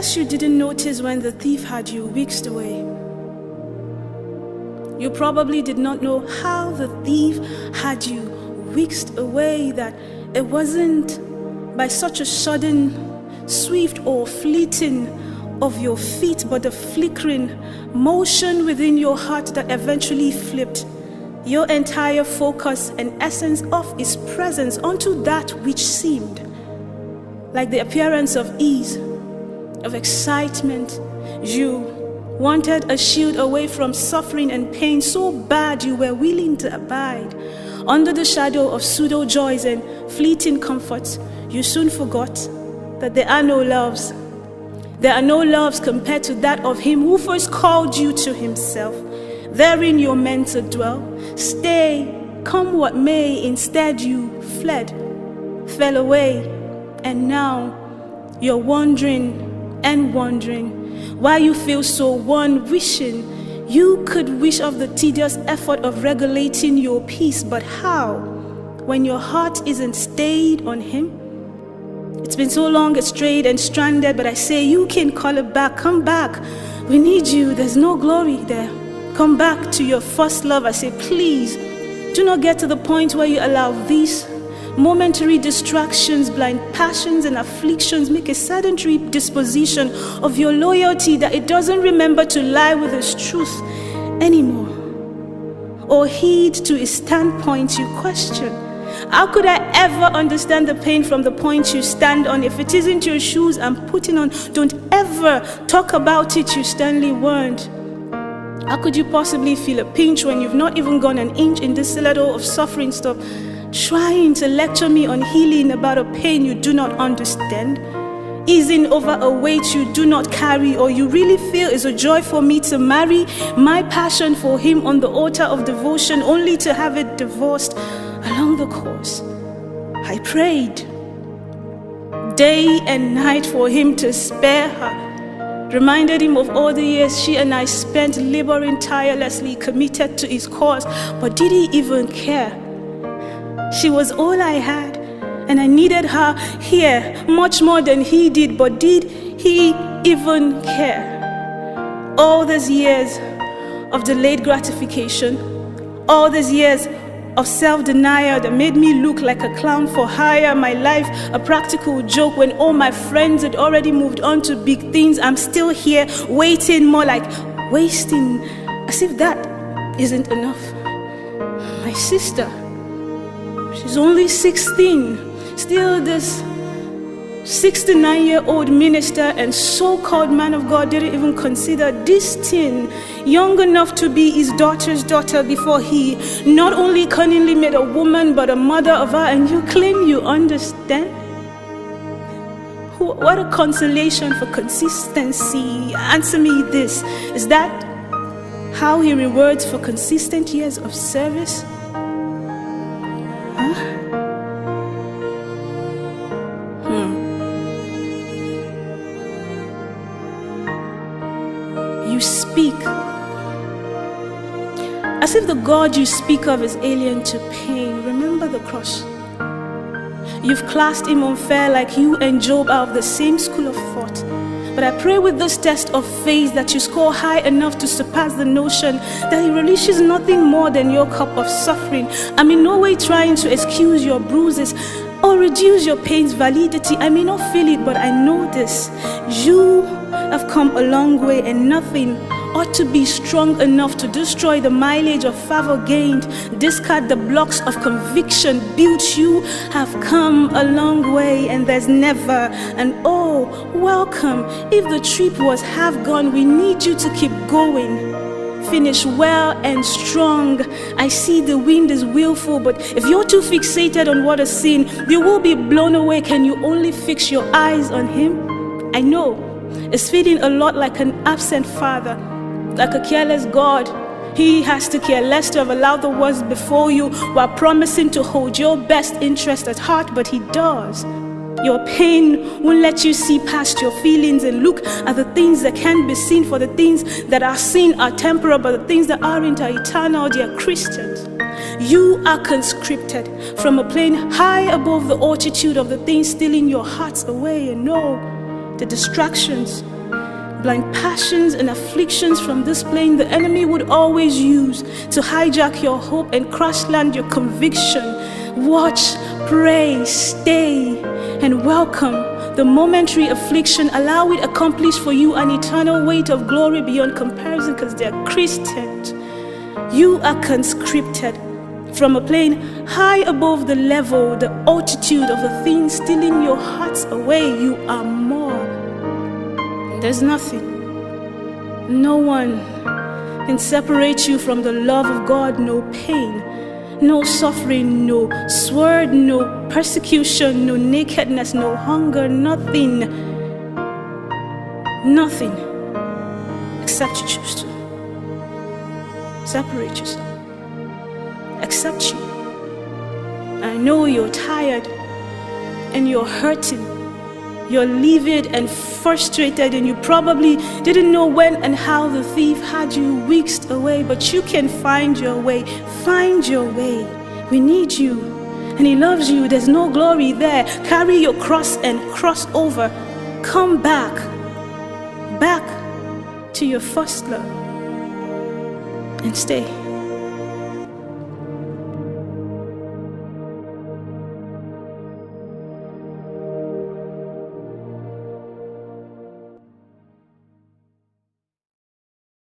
guess you didn't notice when the thief had you whisked away. You probably did not know how the thief had you whisked away, that it wasn't by such a sudden, swift or fleeting of your feet, but the flickering motion within your heart that eventually flipped your entire focus and essence of his presence onto that which seemed like the appearance of ease, of excitement. You wanted a shield away from suffering and pain so bad you were willing to abide under the shadow of pseudo joys and fleeting comforts. You soon forgot that there are no loves. There are no loves compared to that of him who first called you to himself. Therein you're meant to dwell. Stay, come what may. Instead you fled, fell away, and now you're wandering and wondering why you feel so worn, wishing you could wish off the tedious effort of regulating your peace. But how, when your heart isn't stayed on him? It's been so long strayed and stranded, but I say you can call it back. Come back. We need you. There's no glory there. Come back to your first love. I say, please, do not get to the point where you allow these momentary distractions, blind passions, and afflictions make a sedentary disposition of your loyalty that it doesn't remember to lie with its truth anymore, or heed to its standpoint you question. How could I ever understand the pain from the point you stand on? If it isn't your shoes I'm putting on, don't ever talk about it, you sternly warned. How could you possibly feel a pinch when you've not even gone an inch in this ladder of suffering? Stop trying to lecture me on healing about a pain you do not understand, easing over a weight you do not carry, or you really feel is a joy for me to marry my passion for him on the altar of devotion only to have it divorced along the course. I prayed day and night for him to spare her, reminded him of all the years she and I spent laboring tirelessly committed to his cause, but did he even care? She was all I had, and I needed her here much more than he did, but did he even care? All these years of delayed gratification, all these years of self-denial that made me look like a clown for hire, my life a practical joke when all my friends had already moved on to big things. I'm still here waiting, more like wasting, as if that isn't enough. My sister, she's only 16, still this 69-year-old minister and so-called man of God didn't even consider this teen young enough to be his daughter's daughter before he not only cunningly made a woman but a mother of her, and you claim you understand? What a consolation for consistency. Answer me this. Is that how he rewards for consistent years of service? Huh? You speak as if the God you speak of is alien to pain. Remember the cross. You've classed him unfair like you and Job are of the same school of thought. But I pray with this test of faith that you score high enough to surpass the notion that he relishes nothing more than your cup of suffering. I'm in no way trying to excuse your bruises or reduce your pain's validity. I may not feel it, but I know this. You have come a long way, and nothing ought to be strong enough to destroy the mileage of fervor gained, discard the blocks of conviction built. You have come a long way, and there's never an oh, welcome. If the trip was half gone, we need you to keep going. Finish well and strong. I see the wind is willful, but if you're too fixated on what is seen, you will be blown away. Can you only fix your eyes on him? I know it's feeling a lot like an absent father, like a careless God. He has to care less to have allowed the worst before you while promising to hold your best interest at heart, but he does. Your pain won't let you see past your feelings and look at the things that can't be seen, for the things that are seen are temporal, but the things that aren't are eternal. Dear Christians, you are conscripted from a plane high above the altitude of the things stealing your hearts away. And no, the distractions blind passions and afflictions from this plane the enemy would always use to hijack your hope and crash land your conviction. Watch, pray, stay, and welcome the momentary affliction. Allow it accomplish for you an eternal weight of glory beyond comparison, because they're Christians. You are conscripted from a plane high above the level, the altitude of the things stealing your hearts away. You are more. There's nothing, no one can separate you from the love of God. No pain, no suffering, no sword, no persecution, no nakedness, no hunger, nothing, nothing, except you choose to separate yourself. Accept you. I know you're tired and you're hurting. You're livid and frustrated, and you probably didn't know when and how the thief had you whisked away, but you can find your way. Find your way. We need you, and He loves you. There's no glory there. Carry your cross and cross over. Come back to your first love, and stay.